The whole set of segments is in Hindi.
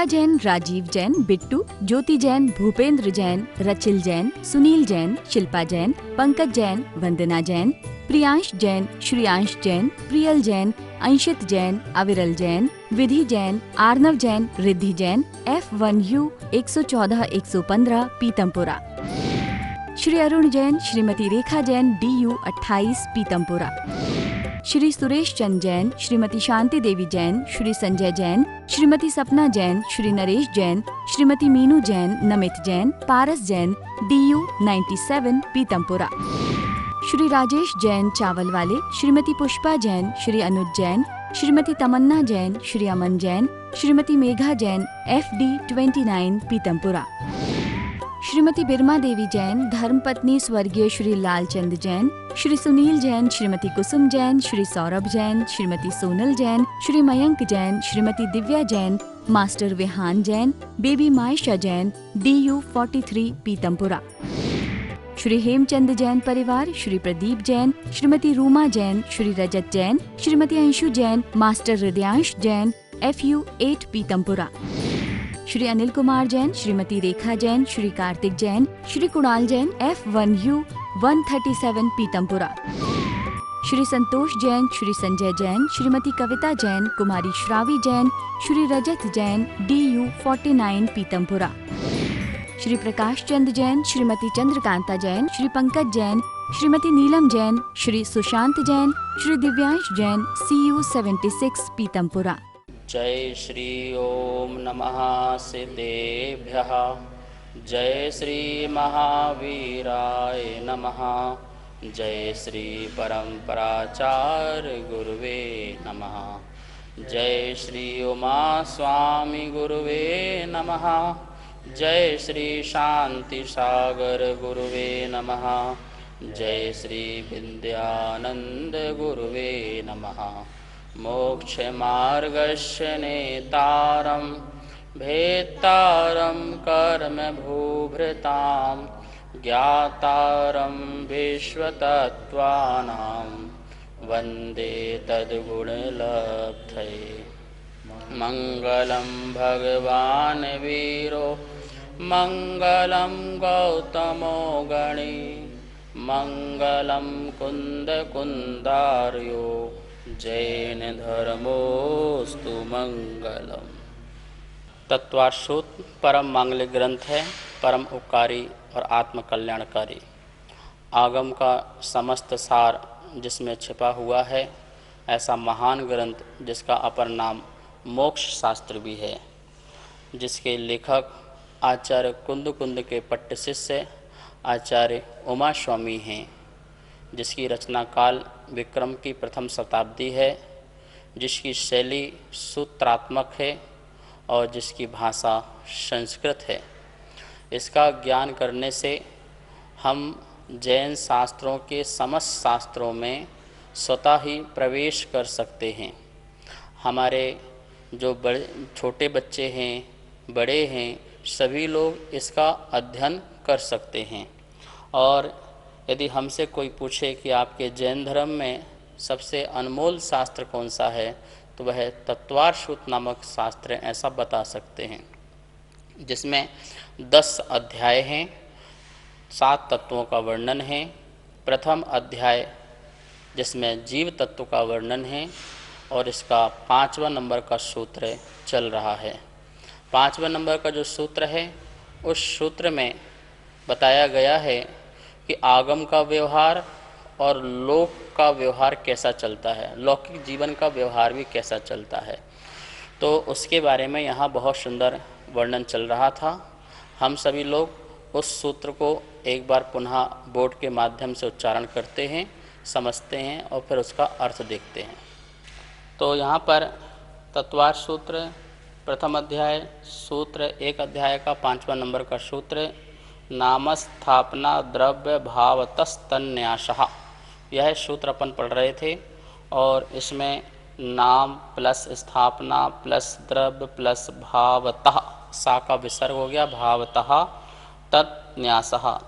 शीला जैन, राजीव जैन, बिट्टू, ज्योति जैन, भूपेंद्र जैन, रचिल जैन, सुनील जैन, शिल्पा जैन, पंकज जैन, वंदना जैन, प्रियांश जैन, श्रियांश जैन, प्रियल जैन, अंशित जैन, अविरल जैन, विधि जैन, आर्नव जैन, रिद्धि जैन, F1U 114-115 पीतमपुरा। श्री अरुण जैन, श्रीमती रेखा जैन, DU 28 पीतमपुरा। श्री सुरेश चंद जैन, श्रीमती शांति देवी जैन, श्री संजय जैन, श्रीमती सपना जैन, श्री नरेश जैन, श्रीमती मीनू जैन, नमित जैन, पारस जैन, DU 97 पीतमपुरा। श्री राजेश जैन चावल वाले, श्रीमती पुष्पा जैन, श्री अनुज जैन, श्रीमती तमन्ना जैन, श्री अमन जैन, श्रीमती मेघा जैन, FD 29 पीतमपुरा। श्रीमती बिरमा देवी जैन, धर्मपत्नी स्वर्गीय Shri Lalchand Jain, Shri Sunil Jain, Shrimati Kusum Jain, Shri Saurabh Jain, Shrimati Sonal Jain, Shri Mayank Jain, Shrimati Divya Jain, master Vihaan Jain, baby Maisha Jain, DU 43 Pitampura. Shri Hemchand Jain परिवार, Shri Pradeep Jain, Shrimati Ruma Jain, Shri Rajat Jain, Shrimati Anshu Jain, master Hridayansh Jain, FU 8 Pitampura. Shri Anil Kumar Jain, Shrimati Rekha Jain, Shri Kartik Jain, Shri Kunal Jain, F1U 137 Pitampura. Shri Santosh Jain, Shri Sanjay Jain, Shrimati Kavita Jain, कुमारी श्रावी जैन, श्री रजत जैन, DU 49 पीतमपुरा। श्री प्रकाश चंद जैन, श्रीमती चंद्रकांता जैन, श्री पंकज जैन, श्रीमती नीलम जैन, श्री सुशांत जैन, श्री दिव्यांश जैन, CU 76 पीतमपुरा। जय श्री ओम नमः सिद्धेभ्यः। जय श्री महावीराय नमः। जय श्री परम्पराचार्य गुरुवे नमः। जय श्री उमा स्वामी गुरुवे नमः। जय श्री शांति सागर गुरुवे नमः। जय श्री विद्यानंद गुरुवे नमः। मोक्ष मार्गस्य नेतारं भेत्तारं कर्म भूभृतां ज्ञातारं विश्वतत्त्वानां वन्दे तद्गुणलब्धये। मंगलं भगवान् वीरो मंगलं गौतमो गणी मंगलं कुंदकुंदार्यो जैन धर्मोस्तु मंगलम। तत्वार्षोत परम मांगलिक ग्रंथ है, परम उपकारी और आत्म कल्याणकारी। आगम का समस्त सार जिसमें छिपा हुआ है, ऐसा महान ग्रंथ जिसका अपर नाम मोक्ष शास्त्र भी है, जिसके लेखक आचार्य कुंद के पट्ट शिष्य आचार्य उमा स्वामी हैं, जिसकी रचना काल विक्रम की प्रथम शताब्दी है, जिसकी शैली सूत्रात्मक है और जिसकी भाषा संस्कृत है। इसका ज्ञान करने से हम जैन शास्त्रों के समस्त शास्त्रों में स्वतः ही प्रवेश कर सकते हैं। हमारे जो बड़े छोटे बच्चे हैं, बड़े हैं, सभी लोग इसका अध्ययन कर सकते हैं। और यदि हमसे कोई पूछे कि आपके जैन धर्म में सबसे अनमोल शास्त्र कौन सा है, तो वह तत्वार्षोत नामक शास्त्र ऐसा बता सकते हैं, जिसमें 10 अध्याय हैं, 7 तत्वों का वर्णन है। प्रथम अध्याय जिसमें जीव तत्व का वर्णन है और इसका 5वां नंबर का सूत्र चल रहा है। 5वें नंबर का जो सूत्र है, उस सूत्र में बताया गया है कि आगम का व्यवहार और लोक का व्यवहार कैसा चलता है, लौकिक जीवन का व्यवहार भी कैसा चलता है। तो उसके बारे में यहाँ बहुत सुंदर वर्णन चल रहा था। हम सभी लोग उस सूत्र को एक बार पुनः बोर्ड के माध्यम से उच्चारण करते हैं, समझते हैं और फिर उसका अर्थ देखते हैं। तो यहाँ पर तत्वार्थ सूत्र प्रथम अध्याय सूत्र 1 अध्याय का 5वां नंबर का सूत्र नामस्थापना द्रव्य भावतस्तन्यासः, यह सूत्र अपन पढ़ रहे थे। और इसमें नाम प्लस स्थापना प्लस द्रव्य प्लस भावतः, सा का विसर्ग हो गया भावतः, तत्न्यासः,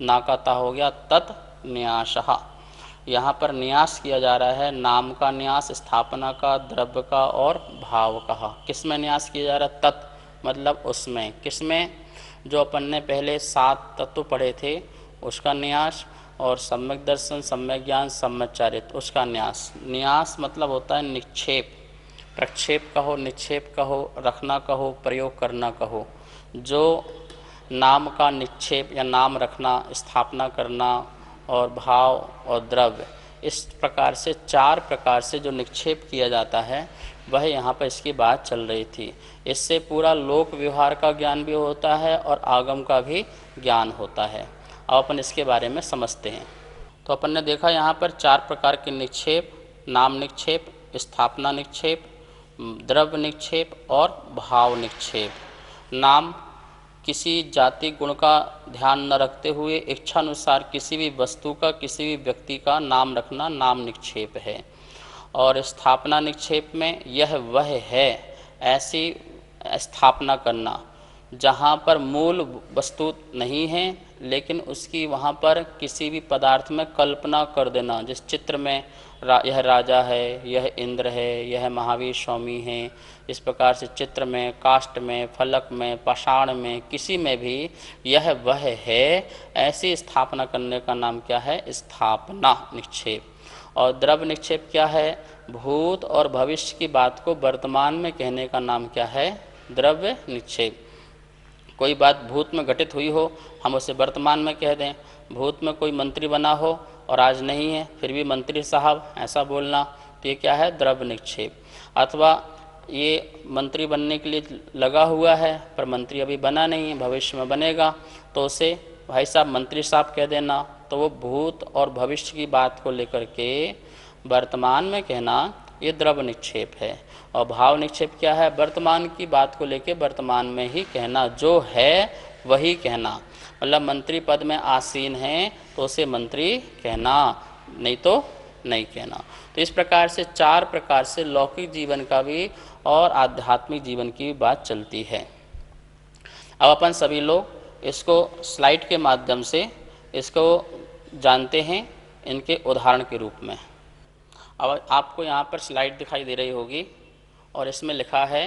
ना का ता हो गया तत्न्यासः। यहाँ पर न्यास किया जा रहा है, नाम का न्यास, स्थापना का, द्रव्य का और भाव का। किस में न्यास किया जा रहा है? तत् मतलब उसमें, किसमें, जो अपन ने पहले 7 तत्व पढ़े थे उसका न्यास, और सम्यक दर्शन, सम्यक ज्ञान, सम्यक चारित्र उसका न्यास। न्यास मतलब होता है निक्षेप, प्रक्षेप कहो, निक्षेप कहो, रखना कहो, प्रयोग करना कहो। जो नाम का निक्षेप या नाम रखना, स्थापना करना, और भाव और द्रव्य, इस प्रकार से 4 प्रकार से जो निक्षेप किया जाता है वह यहाँ पर इसकी बात चल रही थी। इससे पूरा लोक व्यवहार का ज्ञान भी होता है और आगम का भी ज्ञान होता है। अब अपन इसके बारे में समझते हैं। तो अपन ने देखा यहाँ पर 4 प्रकार के निक्षेप, नाम निक्षेप, स्थापना निक्षेप, द्रव्य निक्षेप और भाव निक्षेप। नाम, किसी जाति गुण का ध्यान न रखते हुए इच्छानुसार किसी भी वस्तु का, किसी भी व्यक्ति का नाम रखना नाम निक्षेप है। और स्थापना निक्षेप में यह वह है ऐसी स्थापना करना जहाँ पर मूल वस्तु नहीं है लेकिन उसकी वहाँ पर किसी भी पदार्थ में कल्पना कर देना। जिस चित्र में यह राजा है, यह इंद्र है, यह महावीर स्वामी है, इस प्रकार से चित्र में, काष्ठ में, फलक में, पाषाण में, किसी में भी यह वह है ऐसी स्थापना करने का नाम क्या है? स्थापना निक्षेप। और द्रव्य निक्षेप क्या है? भूत और भविष्य की बात को वर्तमान में कहने का नाम क्या है? द्रव्य निक्षेप। कोई बात भूत में घटित हुई हो, हम उसे वर्तमान में कह दें। भूत में कोई मंत्री बना हो और आज नहीं है, फिर भी मंत्री साहब ऐसा बोलना, तो ये क्या है? द्रव्य निक्षेप। अथवा ये मंत्री बनने के लिए लगा हुआ है पर मंत्री अभी बना नहीं है, भविष्य में बनेगा, तो उसे भाई साहब, मंत्री साहब कह देना। तो वो भूत और भविष्य की बात को लेकर के वर्तमान में कहना, ये द्रव्य निक्षेप है। और भाव निक्षेप क्या है? वर्तमान की बात को लेकर वर्तमान में ही कहना, जो है वही कहना। मतलब मंत्री पद में आसीन है तो उसे मंत्री कहना, नहीं तो नहीं कहना। तो इस प्रकार से 4 प्रकार से लौकिक जीवन का भी और आध्यात्मिक जीवन की भी बात चलती है। अब अपन सभी लोग इसको स्लाइड के माध्यम से इसको जानते हैं इनके उदाहरण के रूप में। अब आपको यहाँ पर स्लाइड दिखाई दे रही होगी और इसमें लिखा है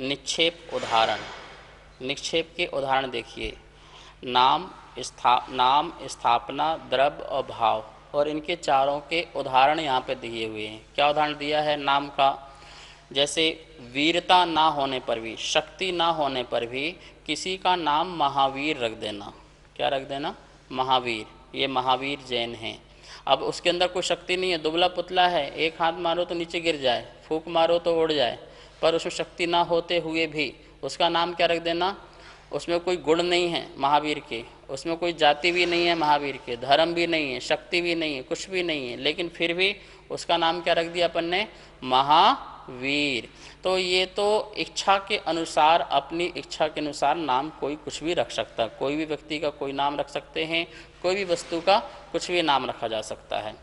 निक्षेप उदाहरण। निक्षेप के उदाहरण देखिए, नाम, स्थापना, द्रव्य और भाव, और इनके चारों के उदाहरण यहाँ पे दिए हुए हैं। क्या उदाहरण दिया है? नाम का, जैसे वीरता ना होने पर भी, शक्ति ना होने पर भी किसी का नाम महावीर रख देना। क्या रख देना? महावीर। ये महावीर जैन हैं। अब उसके अंदर कोई शक्ति नहीं है, दुबला पुतला है, एक हाथ मारो तो नीचे गिर जाए, फूंक मारो तो उड़ जाए, पर उसमें शक्ति ना होते हुए भी उसका नाम क्या रख देना? उसमें कोई गुण नहीं है महावीर के, उसमें कोई जाति भी नहीं है महावीर के, धर्म भी नहीं है, शक्ति भी नहीं है, कुछ भी नहीं है, लेकिन फिर भी उसका नाम क्या रख दिया अपन ने? महावीर। तो ये तो इच्छा के अनुसार, अपनी इच्छा के अनुसार नाम कोई कुछ भी रख सकता है। कोई भी व्यक्ति का कोई नाम रख सकते हैं, कोई भी वस्तु का कुछ भी नाम रखा जा सकता है।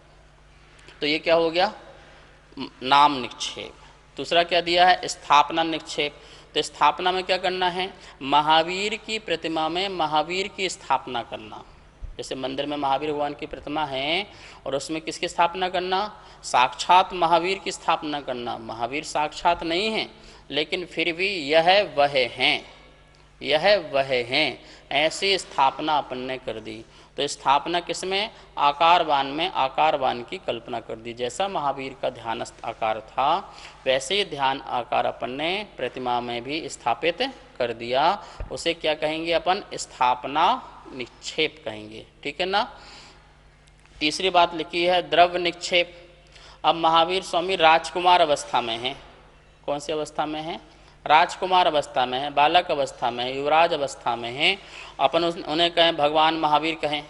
तो ये क्या हो गया? नाम निक्षेप। दूसरा क्या दिया है? स्थापना निक्षेप। तो स्थापना में क्या करना है? महावीर की प्रतिमा में महावीर की स्थापना करना। जैसे मंदिर में महावीर भगवान की प्रतिमा है और उसमें किसकी स्थापना करना? साक्षात महावीर की स्थापना करना। महावीर साक्षात नहीं है लेकिन फिर भी यह वह हैं, यह वह हैं, ऐसी स्थापना अपन ने कर दी। तो स्थापना किसमें? आकारवान में आकारवान की कल्पना कर दी। जैसा महावीर का ध्यानस्थ आकार था वैसे ही ध्यान आकार अपन ने प्रतिमा में भी स्थापित कर दिया। उसे क्या कहेंगे अपन? स्थापना निक्षेप कहेंगे। ठीक है ना। तीसरी बात लिखी है द्रव्य निक्षेप। अब महावीर स्वामी राजकुमार अवस्था में हैं। कौन सी अवस्था में हैं? राजकुमार अवस्था में है, बालक अवस्था में है, युवराज अवस्था में है। अपन उन्हें कहें भगवान महावीर कहें,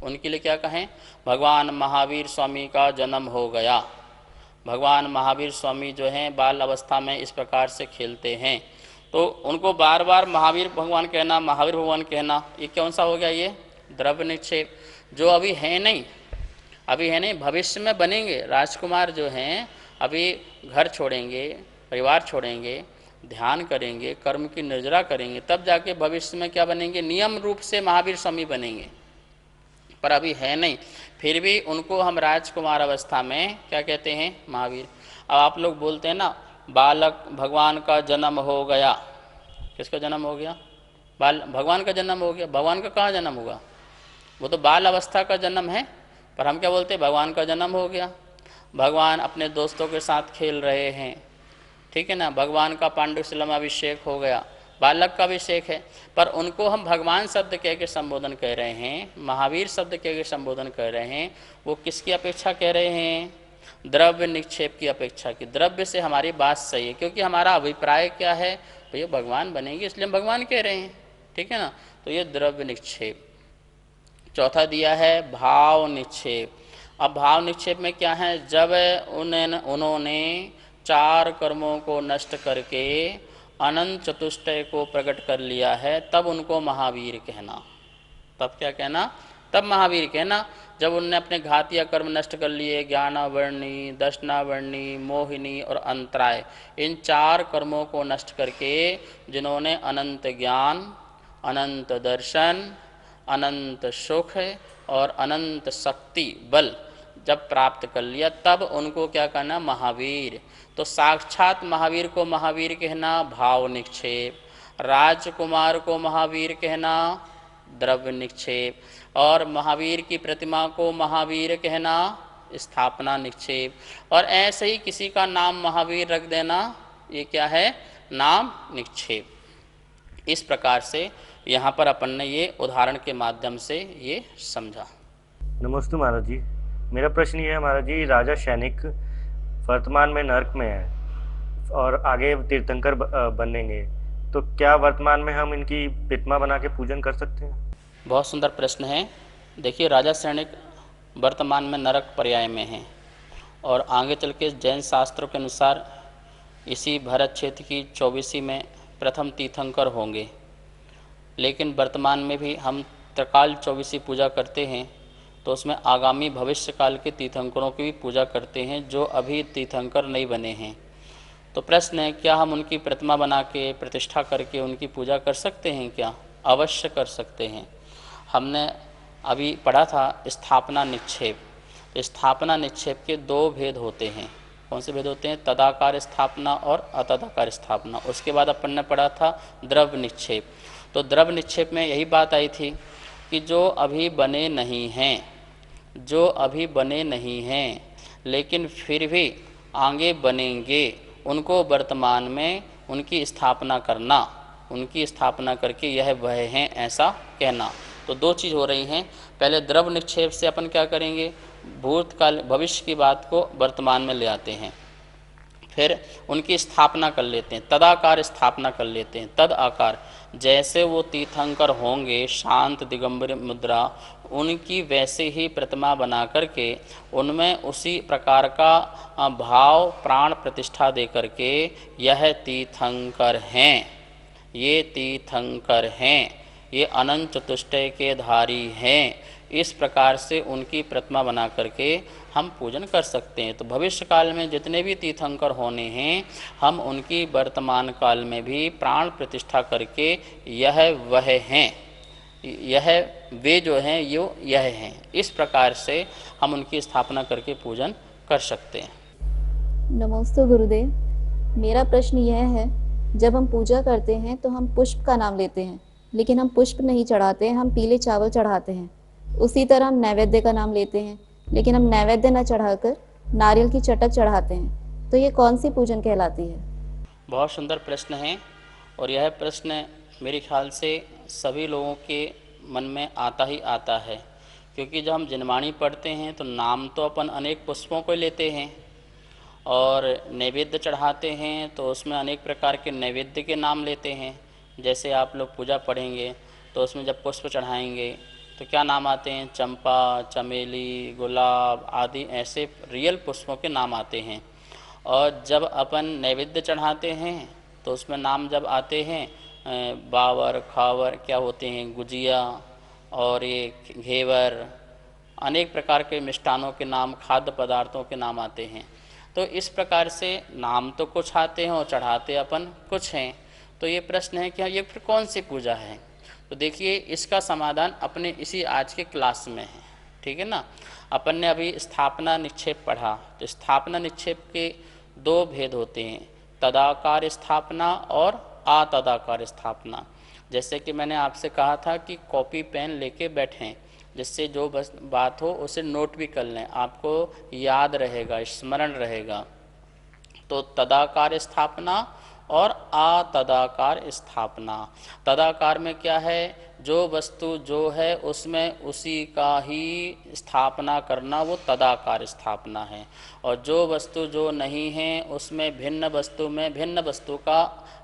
उनके लिए क्या कहें? भगवान महावीर स्वामी का जन्म हो गया। भगवान महावीर स्वामी जो हैं बाल अवस्था में इस प्रकार से खेलते हैं, तो उनको बार बार महावीर भगवान कहना, महावीर भगवान कहना, ये कौन सा हो गया? ये द्रव्य निक्षेप। जो अभी है नहीं, अभी है नहीं, भविष्य में बनेंगे। राजकुमार जो हैं अभी घर छोड़ेंगे, परिवार छोड़ेंगे, ध्यान करेंगे, कर्म की निर्जरा करेंगे, तब जाके भविष्य में क्या बनेंगे? नियम रूप से महावीर स्वामी बनेंगे, पर अभी है नहीं। फिर भी उनको हम राजकुमार अवस्था में क्या कहते हैं? महावीर। अब आप लोग बोलते हैं ना बालक भगवान का जन्म हो गया, किसका जन्म हो गया? बाल भगवान का जन्म हो गया। भगवान का कहाँ जन्म हुआ? वो तो बाल अवस्था का जन्म है, पर हम क्या बोलते हैं? भगवान का जन्म हो गया। भगवान अपने दोस्तों के साथ खेल रहे हैं, ठीक है ना। भगवान का पांडुशिला में अभिषेक हो गया, बालक का अभिषेक है, पर उनको हम भगवान शब्द कह के संबोधन कह रहे हैं, महावीर शब्द कह के संबोधन कर रहे हैं। वो किसकी अपेक्षा कह रहे हैं? द्रव्य निक्षेप की अपेक्षा की। द्रव्य से हमारी बात सही है, क्योंकि हमारा अभिप्राय क्या है? भैया भगवान बनेंगे, इसलिए हम भगवान कह रहे हैं, ठीक है ना। तो ये द्रव्य निक्षेप। चौथा दिया है भाव निक्षेप। अब भाव निक्षेप में क्या है? जब उन्होंने 4 कर्मों को नष्ट करके अनंत चतुष्टय को प्रकट कर लिया है, तब उनको महावीर कहना। तब क्या कहना? तब महावीर कहना। जब उनने अपने घातीय कर्म नष्ट कर लिए, ज्ञानावर्णी, दर्शनावर्णी, मोहिनी और अंतराय, इन 4 कर्मों को नष्ट करके जिन्होंने अनंत ज्ञान, अनंत दर्शन, अनंत सुख और अनंत शक्ति बल जब प्राप्त कर लिया, तब उनको क्या कहना? महावीर। तो साक्षात महावीर को महावीर कहना भाव निक्षेप, राजकुमार को महावीर कहना द्रव्य निक्षेप, और महावीर की प्रतिमा को महावीर कहना स्थापना निक्षेप, और ऐसे ही किसी का नाम महावीर रख देना, ये क्या है? नाम निक्षेप। इस प्रकार से यहाँ पर अपन ने ये उदाहरण के माध्यम से ये समझा। नमस्ते महाराज जी, मेरा प्रश्न ये है महाराज जी, राजा सैनिक वर्तमान में नरक में है और आगे तीर्थंकर बनेंगे, तो क्या वर्तमान में हम इनकी प्रतिमा बना के पूजन कर सकते हैं? बहुत सुंदर प्रश्न है। देखिए, राजा सैनिक वर्तमान में नरक पर्याय में हैं, और आगे चल के जैन शास्त्रों के अनुसार इसी भरत क्षेत्र की 24वीं में प्रथम तीर्थंकर होंगे। लेकिन वर्तमान में भी हम त्रिकाल 24वीं पूजा करते हैं, तो उसमें आगामी भविष्य काल के तीर्थंकरों की भी पूजा करते हैं जो अभी तीर्थंकर नहीं बने हैं। तो प्रश्न है, क्या हम उनकी प्रतिमा बना के प्रतिष्ठा करके उनकी पूजा कर सकते हैं? क्या? अवश्य कर सकते हैं। हमने अभी पढ़ा था स्थापना निक्षेप। स्थापना निक्षेप के 2 भेद होते हैं। कौन से भेद होते हैं? तदाकार स्थापना और अतदाकार स्थापना। उसके बाद अपन ने पढ़ा था द्रव्य निक्षेप। तो द्रव्य निक्षेप में यही बात आई थी कि जो अभी बने नहीं हैं, जो अभी बने नहीं हैं लेकिन फिर भी आगे बनेंगे, उनको वर्तमान में उनकी स्थापना करना, उनकी स्थापना करके यह वह हैं ऐसा कहना। तो 2 चीज़ हो रही हैं। पहले द्रव्य निक्षेप से अपन क्या करेंगे? भूतकाल भविष्य की बात को वर्तमान में ले आते हैं, फिर उनकी स्थापना कर लेते हैं, तदाकार स्थापना कर लेते हैं। तद आकार, जैसे वो तीर्थंकर होंगे शांत दिगंबर मुद्रा, उनकी वैसे ही प्रतिमा बना करके उनमें उसी प्रकार का भाव प्राण प्रतिष्ठा दे करके यह तीर्थंकर हैं, ये तीर्थंकर हैं, ये अनंत चतुष्टय के धारी हैं, इस प्रकार से उनकी प्रतिमा बना करके हम पूजन कर सकते हैं। तो भविष्य काल में जितने भी तीर्थंकर होने हैं, हम उनकी वर्तमान काल में भी प्राण प्रतिष्ठा करके यह वह हैं, यह वे जो हैं यह हैं, इस प्रकार से हम उनकी स्थापना करके पूजन कर सकते हैं। नमस्ते गुरुदेव, मेरा प्रश्न यह है, जब हम पूजा करते हैं तो हम पुष्प का नाम लेते हैं, लेकिन हम पुष्प नहीं चढ़ाते हैं, हम पीले चावल चढ़ाते हैं। उसी तरह हम नैवेद्य का नाम लेते हैं, लेकिन हम नैवेद्य न चढ़ाकर नारियल की चटक चढ़ाते हैं। तो ये कौन सी पूजन कहलाती है? बहुत सुंदर प्रश्न है, और यह प्रश्न मेरे ख्याल से सभी लोगों के मन में आता ही आता है, क्योंकि जब हम जिनवाणी पढ़ते हैं तो नाम तो अपन अनेक पुष्पों को लेते हैं, और नैवेद्य चढ़ाते हैं तो उसमें अनेक प्रकार के नैवेद्य के नाम लेते हैं। जैसे आप लोग पूजा पढ़ेंगे तो उसमें जब पुष्प चढ़ाएंगे तो क्या नाम आते हैं? चंपा, चमेली, गुलाब आदि ऐसे रियल पुष्पों के नाम आते हैं। और जब अपन नैवेद्य चढ़ाते हैं तो उसमें नाम जब आते हैं बावर, खावर क्या होते हैं, गुजिया और ये घेवर, अनेक प्रकार के मिष्ठानों के नाम, खाद्य पदार्थों के नाम आते हैं। तो इस प्रकार से नाम तो कुछ आते हैं और चढ़ाते अपन कुछ हैं। तो ये प्रश्न है कि ये फिर कौन सी पूजा है? तो देखिए, इसका समाधान अपने इसी आज के क्लास में है, ठीक है ना। अपन ने अभी स्थापना निक्षेप पढ़ा, तो स्थापना निक्षेप के 2 भेद होते हैं, तदाकार स्थापना और आ तदाकार स्थापना। जैसे कि मैंने आपसे कहा था कि कॉपी पेन लेके बैठें, जिससे जो बस बात हो उसे नोट भी कर लें, आपको याद रहेगा, स्मरण रहेगा। तो तदाकार स्थापना और अतदाकार स्थापना। तदाकार में क्या है, जो वस्तु जो है उसमें उसी का ही स्थापना करना, वो तदाकार स्थापना है। और जो वस्तु जो नहीं है उसमें भिन्न वस्तु में भिन्न वस्तु का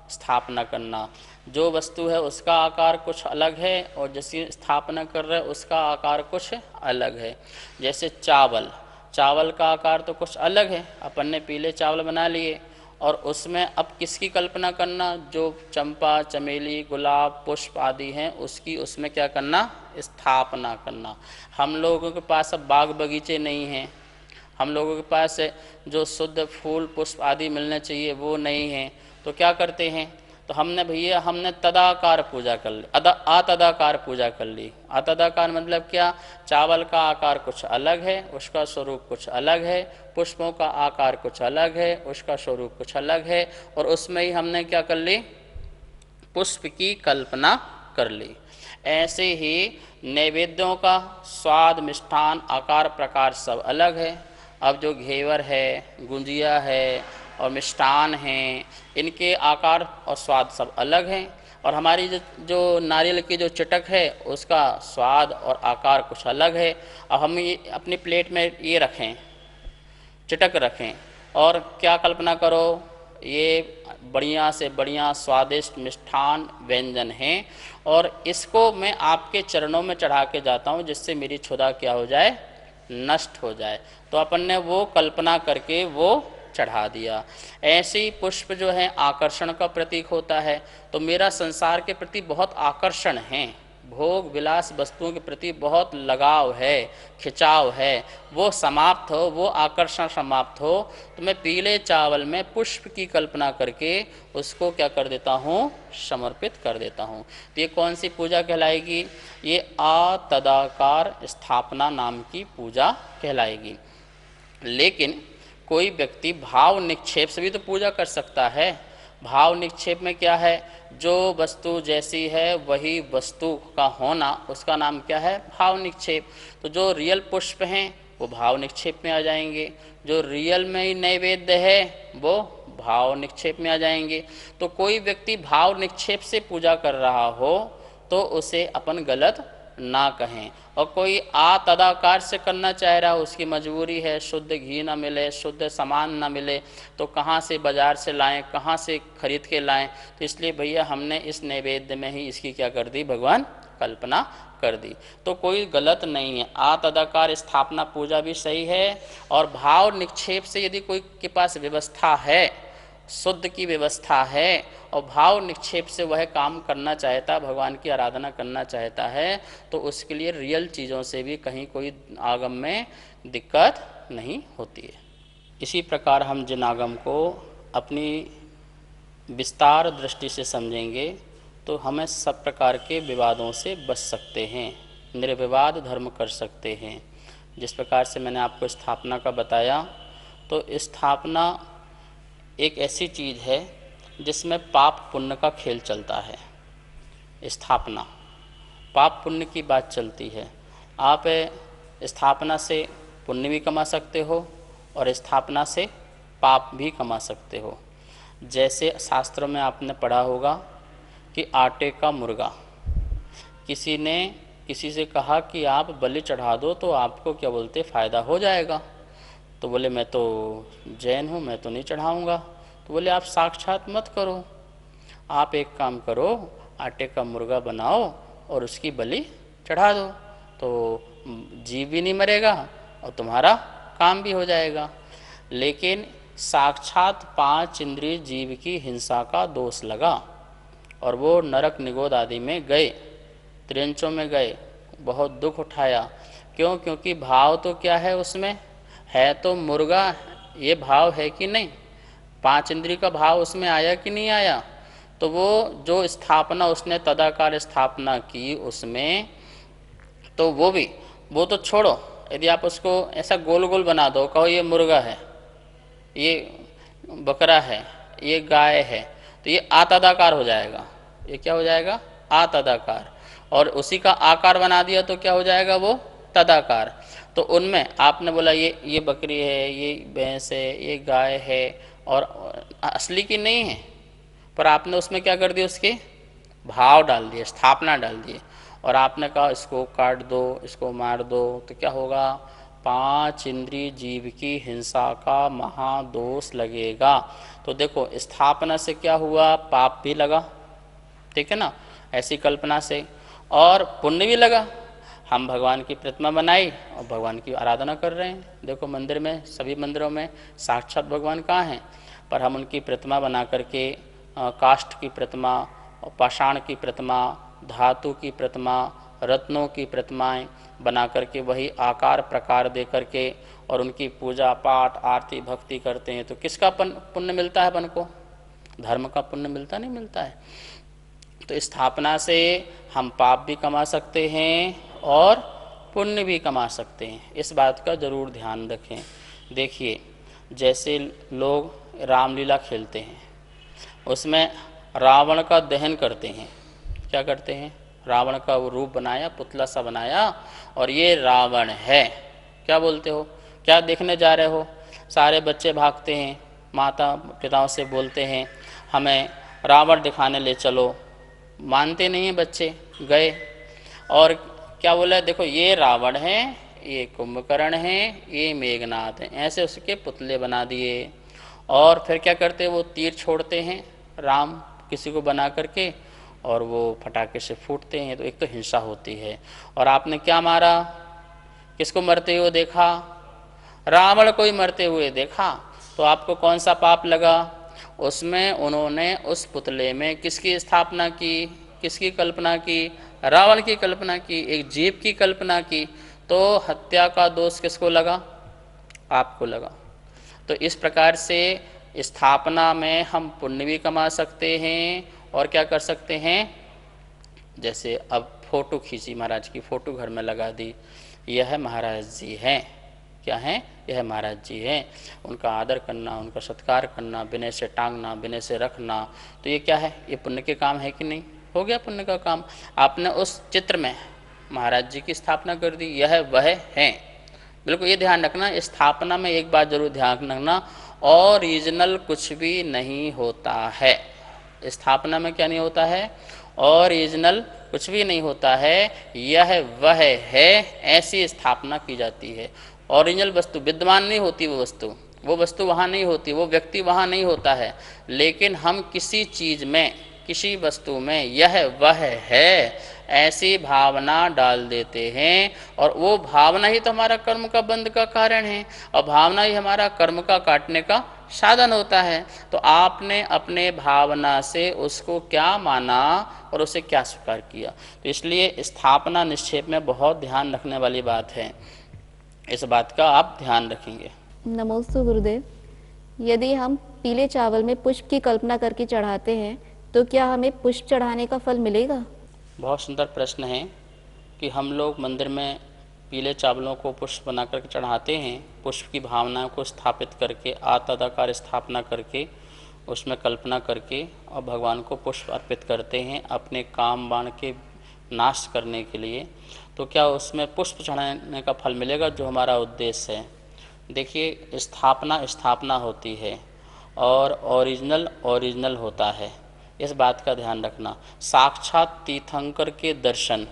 स्थापना करना। जो वस्तु है उसका आकार कुछ अलग है और जिसकी स्थापना कर रहे उसका आकार कुछ अलग है। जैसे चावल, चावल का आकार तो कुछ अलग है, अपन ने पीले चावल बना लिए और उसमें अब किसकी कल्पना करना, जो चंपा, चमेली, गुलाब, पुष्प आदि हैं उसकी उसमें क्या करना, स्थापना करना। हम लोगों के पास अब बाग बगीचे नहीं हैं, हम लोगों के पास जो शुद्ध फूल पुष्प आदि मिलने चाहिए वो नहीं है, तो क्या करते हैं, तो हमने तदाकार पूजा कर ली, अतदाकार पूजा कर ली। अतदाकार मतलब क्या, चावल का आकार कुछ अलग है, उसका स्वरूप कुछ अलग है, पुष्पों का आकार कुछ अलग है, उसका स्वरूप कुछ अलग है, और उसमें ही हमने क्या कर ली, पुष्प की कल्पना कर ली। ऐसे ही नैवेद्यों का स्वाद, मिष्ठान, आकार, प्रकार सब अलग है। अब जो घेवर है, गुंजिया है और मिष्ठान हैं, इनके आकार और स्वाद सब अलग हैं। और हमारी जो नारियल की जो चटक है उसका स्वाद और आकार कुछ अलग है। अब हम ये अपनी प्लेट में ये रखें, चटक रखें, और क्या कल्पना करो, ये बढ़िया से बढ़िया स्वादिष्ट मिष्ठान व्यंजन हैं और इसको मैं आपके चरणों में चढ़ा के जाता हूँ जिससे मेरी क्षुधा क्या हो जाए, नष्ट हो जाए। तो अपन ने वो कल्पना करके वो चढ़ा दिया। ऐसे ही पुष्प जो है आकर्षण का प्रतीक होता है, तो मेरा संसार के प्रति बहुत आकर्षण है, भोग विलास वस्तुओं के प्रति बहुत लगाव है, खिंचाव है, वो समाप्त हो, वो आकर्षण समाप्त हो, तो मैं पीले चावल में पुष्प की कल्पना करके उसको क्या कर देता हूँ, समर्पित कर देता हूँ। तो ये कौन सी पूजा कहलाएगी, ये अतदाकार स्थापना नाम की पूजा कहलाएगी। लेकिन कोई व्यक्ति भाव निक्षेप से भी तो पूजा कर सकता है। भाव निक्षेप में क्या है, जो वस्तु जैसी है वही वस्तु का होना, उसका नाम क्या है, भाव निक्षेप। तो जो रियल पुष्प हैं वो भाव निक्षेप में आ जाएंगे, जो रियल में ही नैवेद्य है वो भाव निक्षेप में आ जाएंगे। तो कोई व्यक्ति भाव निक्षेप से पूजा कर रहा हो तो उसे अपन गलत ना कहें, और कोई अतदाकार से करना चाह रहा हो, उसकी मजबूरी है, शुद्ध घी ना मिले, शुद्ध सामान ना मिले, तो कहाँ से बाज़ार से लाएं, कहाँ से खरीद के लाएं। तो इसलिए भैया हमने इस नैवेद्य में ही इसकी क्या कर दी, भगवान कल्पना कर दी। तो कोई गलत नहीं है, अतदाकार स्थापना पूजा भी सही है। और भाव निक्षेप से यदि कोई के पास व्यवस्था है, शुद्ध की व्यवस्था है, और भाव निक्षेप से वह काम करना चाहता, भगवान की आराधना करना चाहता है, तो उसके लिए रियल चीज़ों से भी कहीं कोई आगम में दिक्कत नहीं होती है। इसी प्रकार हम जिन आगम को अपनी विस्तार दृष्टि से समझेंगे तो हमें सब प्रकार के विवादों से बच सकते हैं, निर्विवाद धर्म कर सकते हैं। जिस प्रकार से मैंने आपको स्थापना का बताया, तो स्थापना एक ऐसी चीज़ है जिसमें पाप पुण्य का खेल चलता है। स्थापना पाप पुण्य की बात चलती है। आप स्थापना से पुण्य भी कमा सकते हो और स्थापना से पाप भी कमा सकते हो। जैसे शास्त्रों में आपने पढ़ा होगा कि आटे का मुर्गा, किसी ने किसी से कहा कि आप बलि चढ़ा दो तो आपको क्या बोलते फ़ायदा हो जाएगा। तो बोले मैं तो जैन हूँ, मैं तो नहीं चढ़ाऊँगा। तो बोले आप साक्षात मत करो, आप एक काम करो, आटे का मुर्गा बनाओ और उसकी बलि चढ़ा दो, तो जीव भी नहीं मरेगा और तुम्हारा काम भी हो जाएगा। लेकिन साक्षात 5 इंद्रिय जीव की हिंसा का दोष लगा और वो नरक निगोद आदि में गए, त्रियंचों में गए, बहुत दुख उठाया। क्यों? क्योंकि भाव तो क्या है उसमें, है तो मुर्गा, ये भाव है कि नहीं, 5 इंद्रिय का भाव उसमें आया कि नहीं आया। तो वो जो स्थापना उसने तदाकार स्थापना की उसमें, तो वो तो छोड़ो, यदि आप उसको ऐसा गोल गोल बना दो, कहो ये मुर्गा है, ये बकरा है, ये गाय है, तो ये आतदाकार हो जाएगा। ये क्या हो जाएगा? आतदाकार। और उसी का आकार बना दिया तो क्या हो जाएगा? वो तदाकार। तो उनमें आपने बोला ये बकरी है, ये भैंस है, ये गाय है, और असली की नहीं है, पर आपने उसमें क्या कर दिया? उसके भाव डाल दिए, स्थापना डाल दिए, और आपने कहा इसको काट दो, इसको मार दो, तो क्या होगा? 5 इंद्रिय जीव की हिंसा का महादोष लगेगा। तो देखो, स्थापना से क्या हुआ? पाप भी लगा, ठीक है ना, ऐसी कल्पना से, और पुण्य भी लगा। हम भगवान की प्रतिमा बनाई और भगवान की आराधना कर रहे हैं। देखो मंदिर में, सभी मंदिरों में साक्षात भगवान कहाँ हैं, पर हम उनकी प्रतिमा बना करके, काष्ठ की प्रतिमा, पाषाण की प्रतिमा, धातु की प्रतिमा, रत्नों की प्रतिमाएं बना करके वही आकार प्रकार दे करके और उनकी पूजा पाठ आरती भक्ति करते हैं, तो किसका पुण्य मिलता है? अपन को धर्म का पुण्य मिलता नहीं मिलता है। तो स्थापना से हम पाप भी कमा सकते हैं और पुण्य भी कमा सकते हैं, इस बात का जरूर ध्यान रखें। देखिए, जैसे लोग रामलीला खेलते हैं, उसमें रावण का दहन करते हैं। क्या करते हैं? रावण का वो रूप बनाया, पुतला सा बनाया, और ये रावण है। क्या बोलते हो? क्या देखने जा रहे हो? सारे बच्चे भागते हैं, माता पिताओं से बोलते हैं हमें रावण दिखाने ले चलो, मानते नहीं हैं बच्चे, गए, और क्या बोला? देखो ये रावण है, ये कुंभकर्ण है, ये मेघनाथ है, ऐसे उसके पुतले बना दिए। और फिर क्या करते हैं? वो तीर छोड़ते हैं राम किसी को बना करके, और वो फटाके से फूटते हैं। तो एक तो हिंसा होती है। और आपने क्या मारा? किसको मरते हुए देखा? रावण को ही मरते हुए देखा। तो आपको कौन सा पाप लगा? उसमें उन्होंने उस पुतले में किसकी स्थापना की, किसकी कल्पना की? रावण की कल्पना की, एक जीव की कल्पना की। तो हत्या का दोष किसको लगा? आपको लगा। तो इस प्रकार से स्थापना में हम पुण्य भी कमा सकते हैं, और क्या कर सकते हैं? जैसे अब फोटो खींची, महाराज की फोटो घर में लगा दी, यह महाराज जी हैं। क्या हैं? यह महाराज जी हैं। उनका आदर करना, उनका सत्कार करना, विनय से टांगना, विनय से रखना, तो ये क्या है? ये पुण्य के काम है कि नहीं? हो गया पुण्य का काम। आपने उस चित्र में महाराज जी की स्थापना कर दी, यह वह हैं। बिल्कुल ये ध्यान रखना, स्थापना में एक बात जरूर ध्यान रखना, ओरिजिनल कुछ भी नहीं होता है। स्थापना में क्या नहीं होता है? ओरिजिनल कुछ भी नहीं होता है, यह वह है, ऐसी स्थापना की जाती है। ओरिजिनल वस्तु विद्यमान नहीं होती, वो वस्तु वहाँ नहीं होती, वो व्यक्ति वहाँ नहीं होता है, लेकिन हम किसी चीज़ में, किसी वस्तु में यह वह है ऐसी भावना डाल देते हैं, और वो भावना ही तो हमारा कर्म का बंध का कारण है, और भावना ही हमारा कर्म का काटने का साधन होता है। तो आपने अपने भावना से उसको क्या माना और उसे क्या स्वीकार किया। तो इसलिए स्थापना निक्षेप में बहुत ध्यान रखने वाली बात है, इस बात का आप ध्यान रखेंगे। नमोस्तु गुरुदेव। यदि हम पीले चावल में पुष्प की कल्पना करके चढ़ाते हैं तो क्या हमें पुष्प चढ़ाने का फल मिलेगा? बहुत सुंदर प्रश्न है कि हम लोग मंदिर में पीले चावलों को पुष्प बना करके चढ़ाते हैं, पुष्प की भावना को स्थापित करके, आतदाकार स्थापना करके, उसमें कल्पना करके, और भगवान को पुष्प अर्पित करते हैं अपने काम बाण के नाश करने के लिए। तो क्या उसमें पुष्प चढ़ाने का फल मिलेगा, जो हमारा उद्देश्य है? देखिए, स्थापना होती है और ओरिजिनल होता है, इस बात का ध्यान रखना। साक्षात तीर्थंकर के दर्शन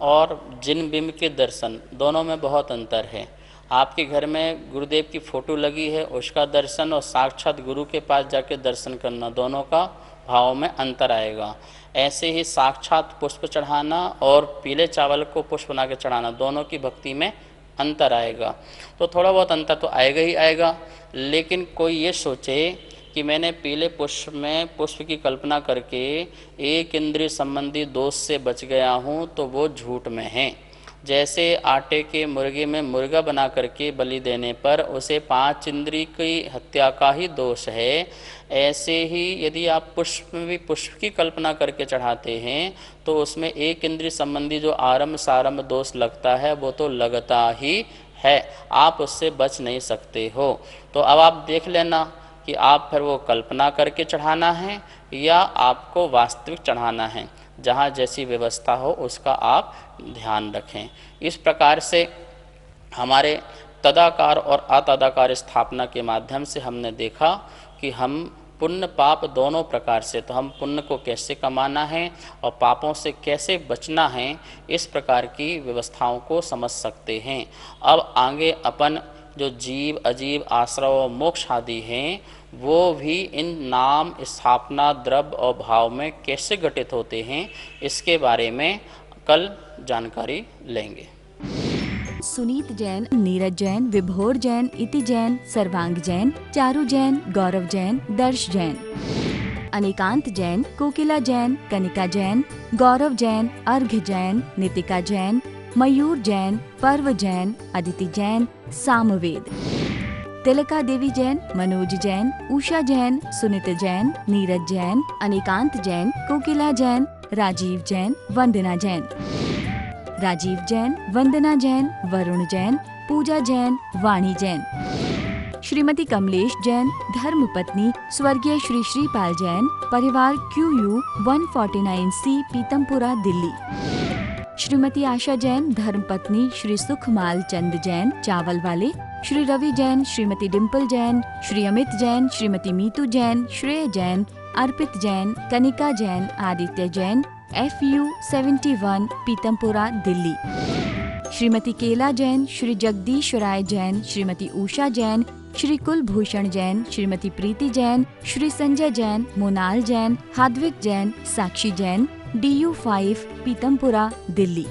और जिन बिंब के दर्शन, दोनों में बहुत अंतर है। आपके घर में गुरुदेव की फ़ोटो लगी है, उसका दर्शन और साक्षात गुरु के पास जाके दर्शन करना, दोनों का भाव में अंतर आएगा। ऐसे ही साक्षात पुष्प चढ़ाना और पीले चावल को पुष्प बना के चढ़ाना, दोनों की भक्ति में अंतर आएगा। तो थोड़ा बहुत अंतर तो आएगा ही आएगा, लेकिन कोई ये सोचे कि मैंने पीले पुष्प में पुष्प की कल्पना करके एक इंद्रिय संबंधी दोष से बच गया हूँ, तो वो झूठ में है। जैसे आटे के मुर्गे में मुर्गा बना करके बलि देने पर उसे 5 इंद्रिय की हत्या का ही दोष है, ऐसे ही यदि आप पुष्प में भी पुष्प की कल्पना करके चढ़ाते हैं तो उसमें एक इंद्रिय संबंधी जो आरंभ सारंभ दोष लगता है वो तो लगता ही है, आप उससे बच नहीं सकते हो। तो अब आप देख लेना कि आप फिर वो कल्पना करके चढ़ाना है या आपको वास्तविक चढ़ाना है। जहाँ जैसी व्यवस्था हो उसका आप ध्यान रखें। इस प्रकार से हमारे तदाकार और अतदाकार स्थापना के माध्यम से हमने देखा कि हम पुण्य पाप दोनों प्रकार से, तो हम पुण्य को कैसे कमाना है और पापों से कैसे बचना है, इस प्रकार की व्यवस्थाओं को समझ सकते हैं। अब आगे अपन जो जीव अजीव आश्रव मोक्ष आदि हैं वो भी इन नाम स्थापना द्रव्य और भाव में कैसे घटित होते हैं इसके बारे में कल जानकारी लेंगे। सुनीत जैन, नीरज जैन, विभोर जैन, इति जैन, सर्वांग जैन, चारू जैन, गौरव जैन, दर्श जैन, अनेकांत जैन, कोकिला जैन, कनिका जैन, गौरव जैन, अर्घ्य जैन, नितिका जैन, मयूर जैन, पर्व जैन, अदिति जैन, सामवेद, तिलका देवी जैन, मनोज जैन, उषा जैन, सुनीत जैन, नीरज जैन, अनेकांत जैन, कोकिला जैन, राजीव जैन, वंदना जैन, राजीव जैन, वंदना जैन, वरुण जैन, पूजा जैन, वाणी जैन, श्रीमती कमलेश जैन, धर्मपत्नी स्वर्गीय श्री श्रीपाल जैन, परिवार QU 149C, पीतमपुरा, दिल्ली, श्रीमती आशा जैन, धर्मपत्नी श्री सुखमाल चंद जैन, चावल वाले, श्री रवि जैन, श्रीमती डिम्पल जैन, श्री अमित जैन, श्रीमती मीतू जैन, श्रेय जैन, अर्पित जैन, कनिका जैन, आदित्य जैन, FU 71, पीतमपुरा, दिल्ली, श्रीमती केला जैन, श्री जगदीश राय जैन, श्रीमती उषा जैन, श्री कुलभूषण जैन, श्रीमती प्रीति जैन, श्री संजय जैन, मोनाल जैन, हाद्विक जैन, साक्षी जैन, DU 5, पीतमपुरा, दिल्ली,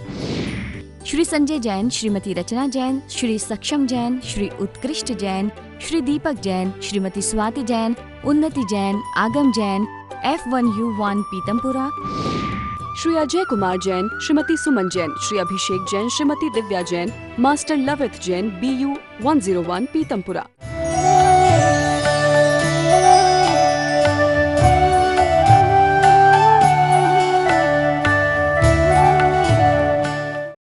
श्री संजय जैन, श्रीमती रचना जैन, श्री सक्षम जैन, श्री उत्कृष्ट जैन, श्री दीपक जैन, श्रीमती स्वाति जैन, उन्नति जैन, आगम जैन, F1U1, पीतमपुरा, श्री अजय कुमार जैन, श्रीमती सुमन जैन, श्री अभिषेक जैन, श्रीमती दिव्या जैन, मास्टर लवित जैन, BU 101, पीतमपुरा।